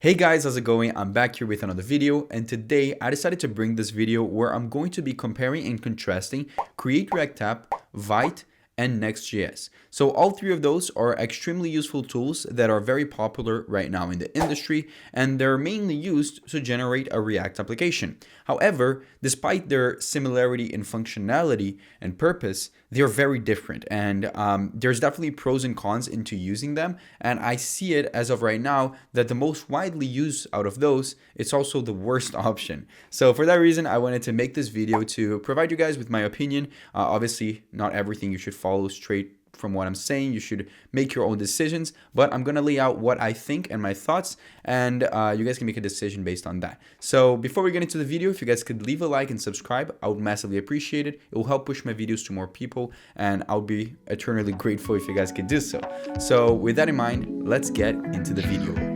Hey guys, how's it going? I'm back here with another video, and today I decided to bring this video where I'm going to be comparing and contrasting CRA-NEXT-VITE, Vyte, and NextJS. So all three of those are extremely useful tools that are very popular right now in the industry, and they're mainly used to generate a React application. However, despite their similarity in functionality and purpose, they're very different, and there's definitely pros and cons into using them, and I see it as of right now that the most widely used out of those, it's also the worst option. So for that reason, I wanted to make this video to provide you guys with my opinion. Obviously, not everything you should follow straight from what I'm saying. You should make your own decisions, but I'm gonna lay out what I think and my thoughts, and you guys can make a decision based on that. So before we get into the video, if you guys could leave a like and subscribe, I would massively appreciate it. It will help push my videos to more people, and I'll be eternally grateful if you guys could do so. So with that in mind, let's get into the video.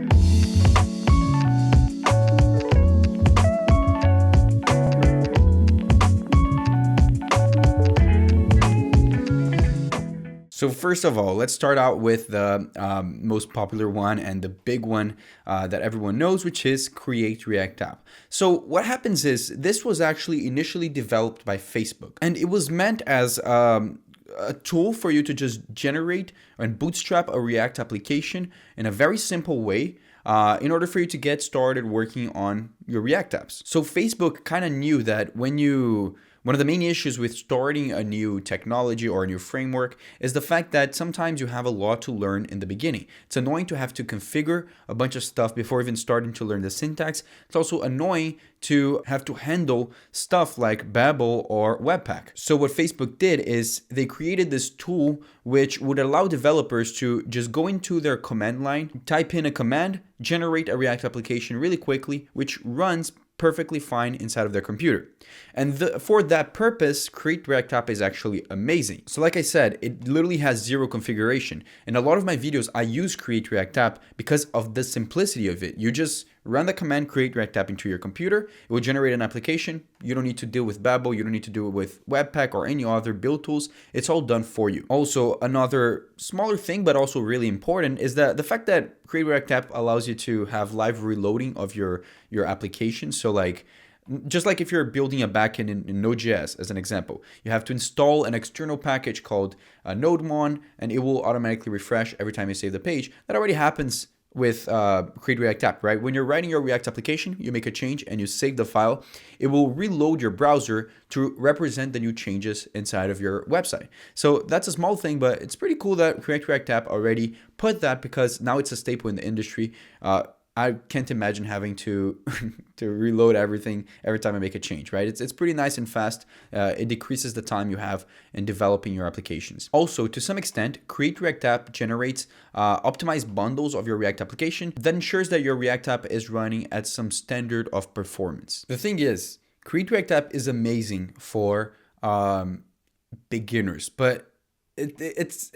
So first of all, let's start out with the most popular one and the big one that everyone knows, which is Create React App. So what happens is this was actually initially developed by Facebook, and it was meant as a tool for you to just generate and bootstrap a React application in a very simple way in order for you to get started working on your React apps. So Facebook kind of knew that one of the main issues with starting a new technology or a new framework is the fact that sometimes you have a lot to learn in the beginning. It's annoying to have to configure a bunch of stuff before even starting to learn the syntax. It's also annoying to have to handle stuff like Babel or Webpack. So what Facebook did is they created this tool which would allow developers to just go into their command line, type in a command, generate a React application really quickly, which runs perfectly fine inside of their computer. And for that purpose, Create React App is actually amazing. So like I said, it literally has zero configuration. In a lot of my videos, I use Create React App because of the simplicity of it. You just run the command Create React App into your computer. It will generate an application. You don't need to deal with Babel. You don't need to do it with Webpack or any other build tools. It's all done for you. Also, another smaller thing, but also really important, is that the fact that Create React App allows you to have live reloading of your application. So like, just like if you're building a backend in NodeJS, as an example, you have to install an external package called NodeMon, and it will automatically refresh every time you save the page. That already happens with Create React App, right? When you're writing your React application, you make a change and you save the file, it will reload your browser to represent the new changes inside of your website. So that's a small thing, but it's pretty cool that Create React App already put that, because now it's a staple in the industry. I can't imagine having to to reload everything every time I make a change, right? It's pretty nice and fast. It decreases the time you have in developing your applications. Also, to some extent, Create React App generates optimized bundles of your React application that ensures that your React app is running at some standard of performance. The thing is, Create React App is amazing for beginners, but it's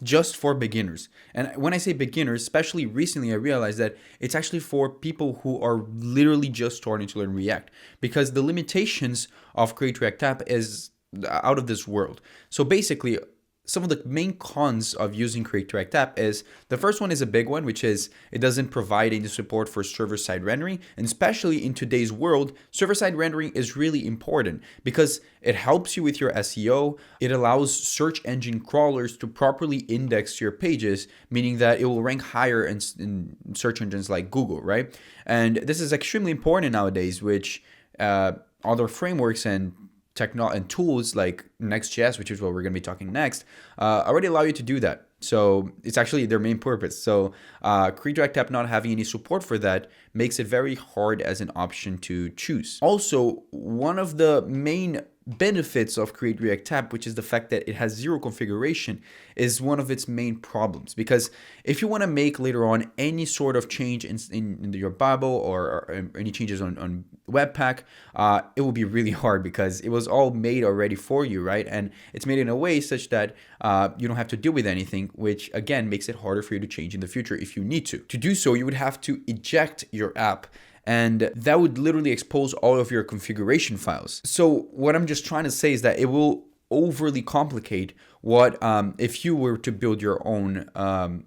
just for beginners. And when I say beginners, especially recently, I realized that it's actually for people who are literally just starting to learn React, because the limitations of Create React App is out of this world. So basically, some of the main cons of using Create React App is, the first one is a big one, which is it doesn't provide any support for server-side rendering. And especially in today's world, server-side rendering is really important because it helps you with your SEO. It allows search engine crawlers to properly index your pages, meaning that it will rank higher in search engines like Google, right? And this is extremely important nowadays, which other frameworks and tools like NextJS, which is what we're going to be talking next, already allow you to do that. So it's actually their main purpose. So Create React App not having any support for that makes it very hard as an option to choose. Also, one of the main benefits of Create React App, which is the fact that it has zero configuration, is one of its main problems. Because if you want to make later on any sort of change in your Babel or any changes on Webpack, it will be really hard because it was all made already for you, right? And it's made in a way such that you don't have to deal with anything, which again makes it harder for you to change in the future if you need to. To do so, you would have to eject your app, and that would literally expose all of your configuration files. So what I'm just trying to say is that it will overly complicate what if you were to build your own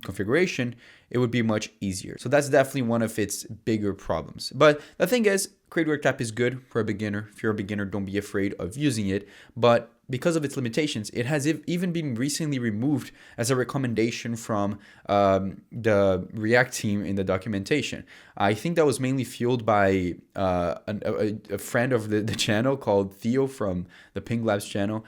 configuration, it would be much easier. So that's definitely one of its bigger problems. But the thing is, Create React App is good for a beginner. If you're a beginner, don't be afraid of using it. But because of its limitations, it has even been recently removed as a recommendation from the React team in the documentation. I think that was mainly fueled by a friend of the channel called Theo from the Ping Labs channel.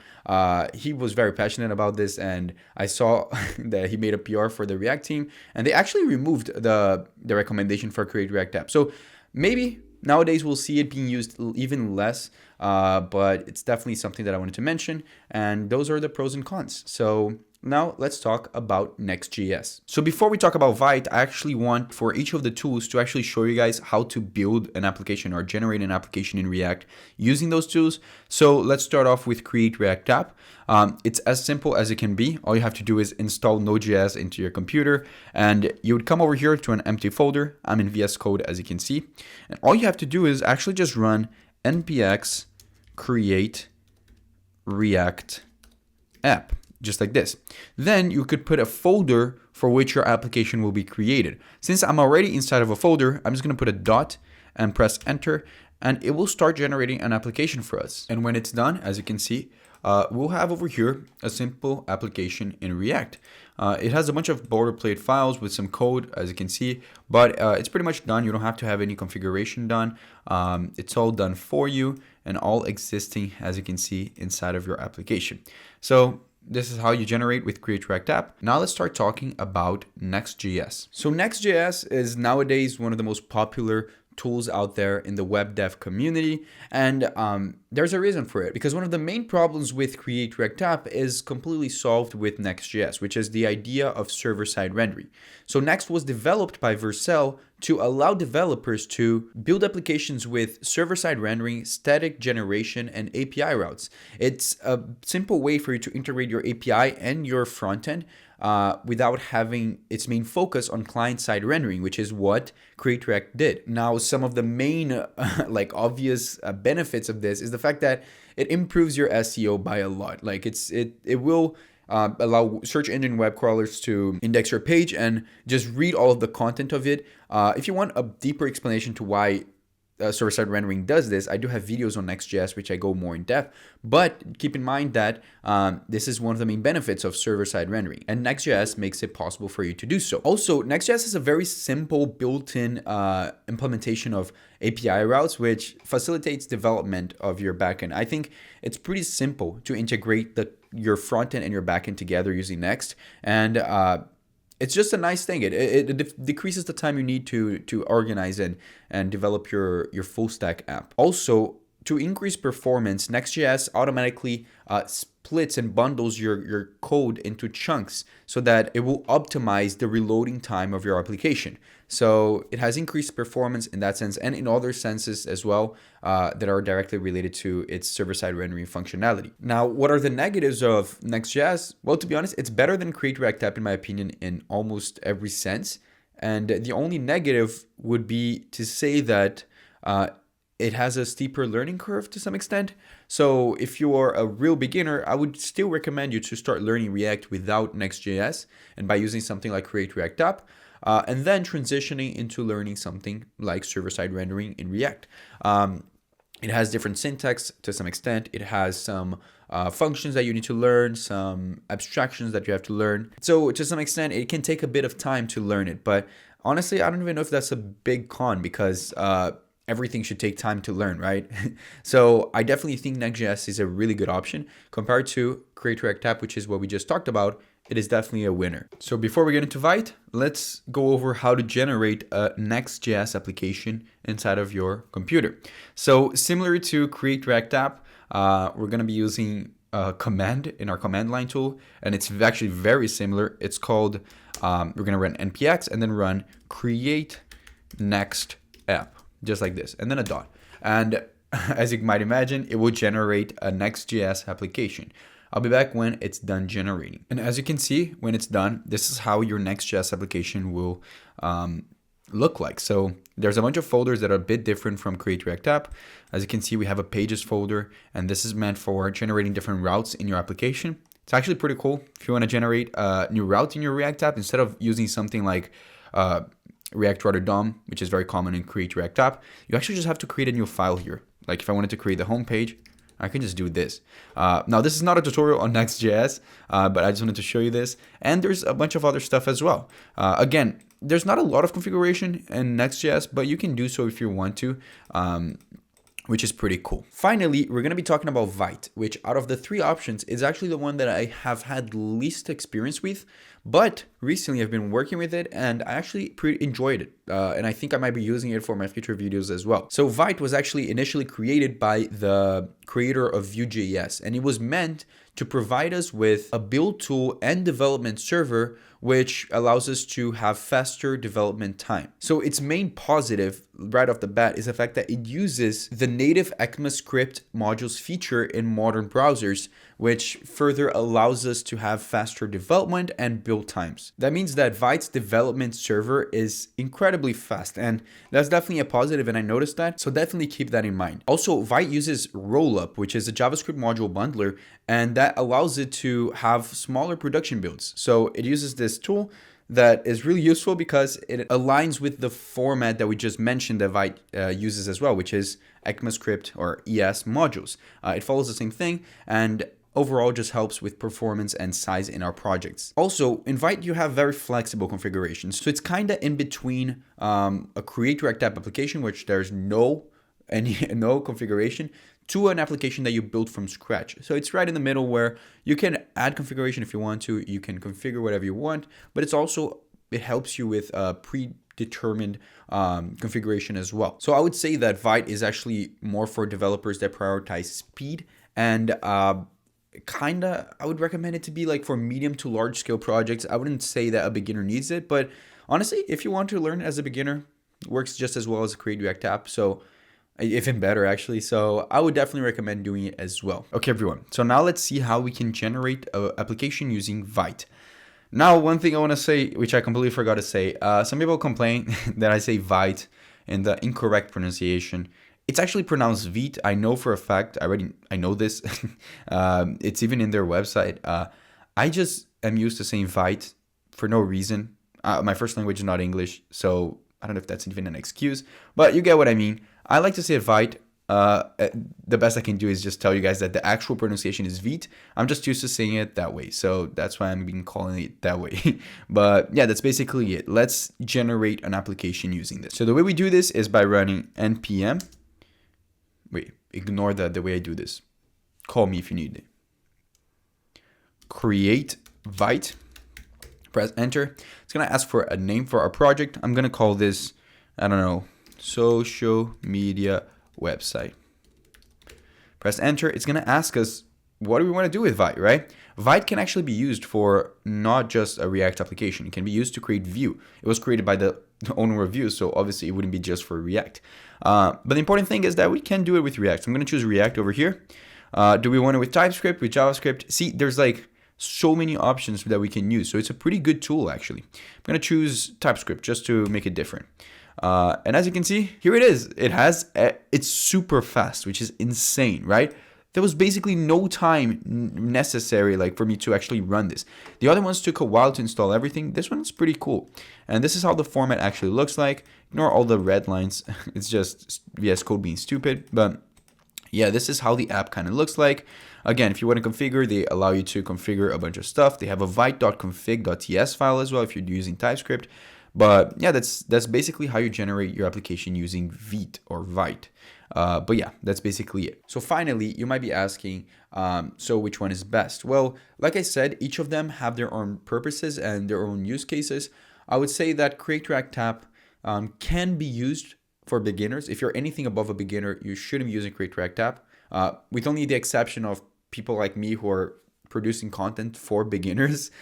He was very passionate about this, and I saw that he made a PR for the React team, and they actually removed the recommendation for Create React App. So maybe nowadays we'll see it being used even less, but it's definitely something that I wanted to mention, and those are the pros and cons. So now let's talk about NextJS. So before we talk about Vyte, I actually want for each of the tools to actually show you guys how to build an application or generate an application in React using those tools. So let's start off with Create React App. It's as simple as it can be. All you have to do is install NodeJS into your computer, and you would come over here to an empty folder. I'm in VS Code, as you can see. And all you have to do is actually just run npx create react app, just like this. Then you could put a folder for which your application will be created. Since I'm already inside of a folder, I'm just going to put a dot and press enter, and it will start generating an application for us. And when it's done, as you can see, we'll have over here a simple application in React. It has a bunch of boilerplate files with some code, as you can see, but it's pretty much done. You don't have to have any configuration done. It's all done for you and all existing, as you can see, inside of your application. So this is how you generate with Create React App. Now let's start talking about NextJS. So NextJS is nowadays one of the most popular tools out there in the web dev community, and there's a reason for it, because one of the main problems with Create React App is completely solved with Next.js, which is the idea of server-side rendering. So Next was developed by Vercel to allow developers to build applications with server-side rendering, static generation, and API routes. It's a simple way for you to integrate your API and your frontend without having its main focus on client-side rendering, which is what Create React did. Now, some of the main obvious benefits of this is the fact that it improves your SEO by a lot. Like it will allow search engine web crawlers to index your page and just read all of the content of it. If you want a deeper explanation to why server-side rendering does this, I do have videos on Next.js which I go more in depth, but keep in mind that this is one of the main benefits of server-side rendering, and Next.js makes it possible for you to do so. Also, Next.js is a very simple built-in implementation of API routes, which facilitates development of your backend. I think it's pretty simple to integrate your frontend and your backend together using Next, and it's just a nice thing. It decreases the time you need to organize and develop your full stack app. Also, to increase performance, Next.js automatically splits and bundles your code into chunks so that it will optimize the reloading time of your application. So it has increased performance in that sense and in other senses as well that are directly related to its server-side rendering functionality. Now, what are the negatives of Next.js? Well, to be honest, it's better than Create React App in my opinion in almost every sense. And the only negative would be to say that it has a steeper learning curve to some extent. So if you're a real beginner, I would still recommend you to start learning React without Next.js and by using something like Create React App, and then transitioning into learning something like server-side rendering in React. It has different syntax to some extent. It has some functions that you need to learn, some abstractions that you have to learn. So to some extent, it can take a bit of time to learn it. But honestly, I don't even know if that's a big con, because everything should take time to learn, right? So I definitely think Next.js is a really good option compared to Create React App, which is what we just talked about. It is definitely a winner. So before we get into Vyte, let's go over how to generate a Next.js application inside of your computer. So similar to Create React App, we're going to be using a command in our command line tool, and it's actually very similar. It's called, we're going to run npx and then run create next app, just like this, and then a dot. And as you might imagine, it will generate a Next.js application. I'll be back when it's done generating. And as you can see, when it's done, this is how your Next.js application will look like. So there's a bunch of folders that are a bit different from Create React App. As you can see, we have a pages folder, and this is meant for generating different routes in your application. It's actually pretty cool if you want to generate a new route in your React app instead of using something like React Router DOM, which is very common in Create React App. You actually just have to create a new file here. Like if I wanted to create the home page, I can just do this. Now, this is not a tutorial on Next.js, but I just wanted to show you this. And there's a bunch of other stuff as well. Again, there's not a lot of configuration in Next.js, but you can do so if you want to, which is pretty cool. Finally, we're going to be talking about Vyte, which out of the three options is actually the one that I have had least experience with. But recently I've been working with it and I actually pretty enjoyed it. And I think I might be using it for my future videos as well. So Vyte was actually initially created by the creator of Vue.js, and it was meant to provide us with a build tool and development server, which allows us to have faster development time. So its main positive right off the bat is the fact that it uses the native ECMAScript modules feature in modern browsers, which further allows us to have faster development and build times. That means that Vyte's development server is incredibly fast, and that's definitely a positive, and I noticed that, so definitely keep that in mind. Also, Vyte uses Rollup, which is a JavaScript module bundler, and that allows it to have smaller production builds. So it uses this tool that is really useful because it aligns with the format that we just mentioned that Vyte uses as well, which is ECMAScript or ES modules. It follows the same thing and overall just helps with performance and size in our projects. Also, in Vyte, you have very flexible configurations. So it's kind of in between a Create React App application, which there's no configuration, to an application that you build from scratch. So it's right in the middle where you can add configuration if you want to, you can configure whatever you want, but it helps you with predetermined configuration as well. So I would say that Vyte is actually more for developers that prioritize speed, and I would recommend it to be like for medium to large scale projects. I wouldn't say that a beginner needs it, but honestly, if you want to learn as a beginner, it works just as well as a Create React App. So even better actually. So I would definitely recommend doing it as well. Okay, everyone. So now let's see how we can generate an application using Vyte. Now, one thing I want to say, which I completely forgot to say, some people complain that I say Vyte in the incorrect pronunciation. It's actually pronounced Veet. I know for a fact. I know this. It's even in their website. I just am used to saying Vyte for no reason. My first language is not English, so I don't know if that's even an excuse, but you get what I mean. I like to say Vyte. The best I can do is just tell you guys that the actual pronunciation is Veet. I'm just used to saying it that way, so that's why I'm been calling it that way. But yeah, that's basically it. Let's generate an application using this. So the way we do this is by running npm. Wait, ignore the way I do this. Call me if you need it. Create Vyte. Press enter. It's gonna ask for a name for our project. I'm gonna call this, I don't know, social media website. Press enter. It's going to ask us what do we want to do with Vyte, right? Vyte can actually be used for not just a React application. It can be used to create Vue. It was created by the owner of Vue, so obviously it wouldn't be just for React. But the important thing is that we can do it with React. So I'm going to choose React over here. Do we want it with TypeScript, with JavaScript? See, there's like so many options that we can use. So it's a pretty good tool, actually. I'm going to choose TypeScript just to make it different. And as you can see, here it is. It's super fast, which is insane, right? There was basically no time necessary for me to actually run this. The other ones took a while to install everything. This one's pretty cool. And this is how the format actually looks like. Ignore all the red lines. It's just VS Code being stupid. But yeah, this is how the app kind of looks like. Again, if you want to configure, they allow you to configure a bunch of stuff. They have a vyte.config.ts file as well if you're using TypeScript. But yeah, that's basically how you generate your application using Veet or Vyte. But yeah, that's basically it. So finally, you might be asking, so which one is best? Well, like I said, each of them have their own purposes and their own use cases. I would say that Create React App can be used for beginners. If you're anything above a beginner, you shouldn't be using Create React App, with only the exception of people like me who are producing content for beginners.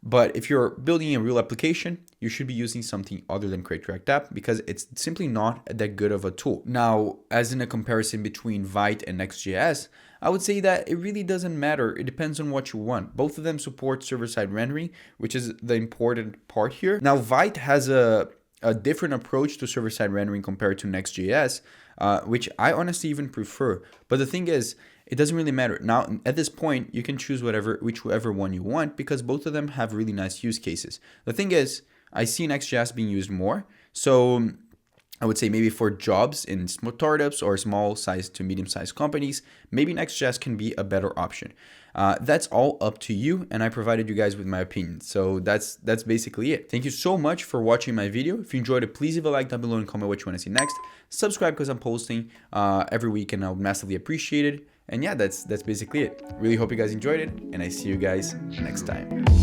But if you're building a real application, you should be using something other than Create React App because it's simply not that good of a tool. Now, as in a comparison between Vyte and Next.js, I would say that it really doesn't matter. It depends on what you want. Both of them support server-side rendering, which is the important part here. Now, Vyte has a different approach to server-side rendering compared to Next.js, which I honestly even prefer. But the thing is, it doesn't really matter. Now, at this point, you can choose whichever one you want, because both of them have really nice use cases. The thing is, I see NextJS being used more. So I would say maybe for jobs in startups or small size to medium sized companies, maybe NextJS can be a better option. That's all up to you, and I provided you guys with my opinion. So that's basically it. Thank you so much for watching my video. If you enjoyed it, please leave a like down below and comment what you want to see next. Subscribe because I'm posting every week, and I would massively appreciate it. And yeah, that's basically it. Really hope you guys enjoyed it, and I see you guys next time.